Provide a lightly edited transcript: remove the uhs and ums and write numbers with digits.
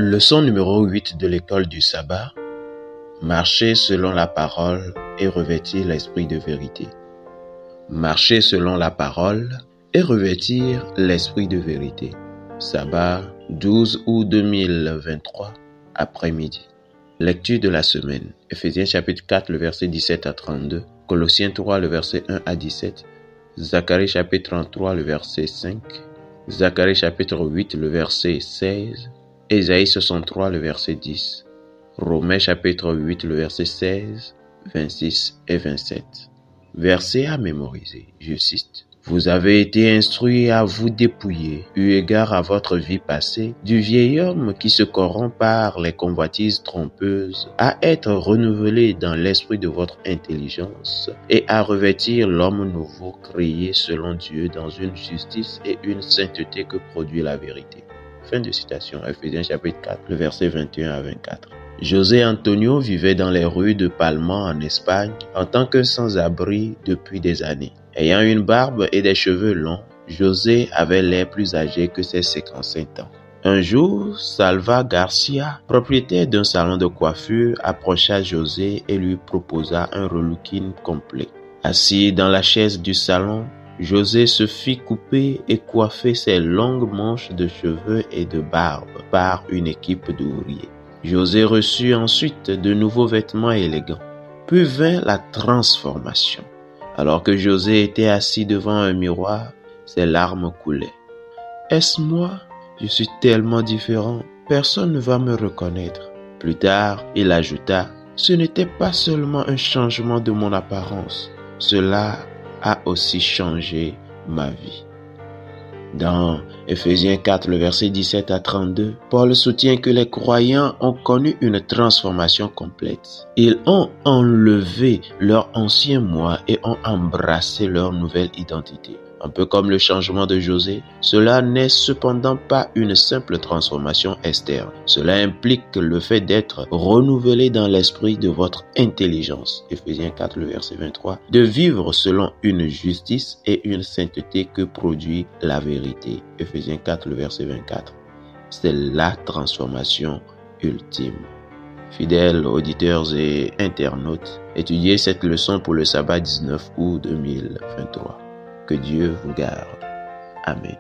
Leçon numéro 8 de l'école du sabbat. Marcher selon la parole et revêtir l'esprit de vérité. Marcher selon la parole et revêtir l'esprit de vérité. Sabbat 12 août 2023, après-midi. Lecture de la semaine. Ephésiens chapitre 4, le verset 17 à 32. Colossiens 3, le verset 1 à 17. Zacharie chapitre 33, le verset 5. Zacharie chapitre 8, le verset 16. Ésaïe 63, le verset 10. Romains chapitre 8, le verset 16, 26 et 27. Verset à mémoriser, je cite. « Vous avez été instruits à vous dépouiller, eu égard à votre vie passée, du vieil homme qui se corrompt par les convoitises trompeuses, à être renouvelé dans l'esprit de votre intelligence et à revêtir l'homme nouveau créé selon Dieu dans une justice et une sainteté que produit la vérité. » Fin de citation, Ephésiens chapitre 4, le verset 21 à 24. José Antonio vivait dans les rues de Palma en Espagne en tant que sans-abri depuis des années. Ayant une barbe et des cheveux longs, José avait l'air plus âgé que ses 55 ans. Un jour, Salva Garcia, propriétaire d'un salon de coiffure, approcha José et lui proposa un relooking complet. Assis dans la chaise du salon, José se fit couper et coiffer ses longues manches de cheveux et de barbe par une équipe d'ouvriers. José reçut ensuite de nouveaux vêtements élégants. Puis vint la transformation. Alors que José était assis devant un miroir, ses larmes coulaient. « Est-ce moi? Je suis tellement différent. Personne ne va me reconnaître. » Plus tard, il ajouta, « Ce n'était pas seulement un changement de mon apparence. Cela a aussi changé ma vie. » Dans Ephésiens 4, le verset 17 à 32, Paul soutient que les croyants ont connu une transformation complète. Ils ont enlevé leur ancien moi et ont embrassé leur nouvelle identité. Un peu comme le changement de José, cela n'est cependant pas une simple transformation externe. Cela implique le fait d'être renouvelé dans l'esprit de votre intelligence. Ephésiens 4, le verset 23. De vivre selon une justice et une sainteté que produit la vérité. Ephésiens 4, le verset 24. C'est la transformation ultime. Fidèles auditeurs et internautes, étudiez cette leçon pour le sabbat 19 août 2023. Que Dieu vous garde. Amen.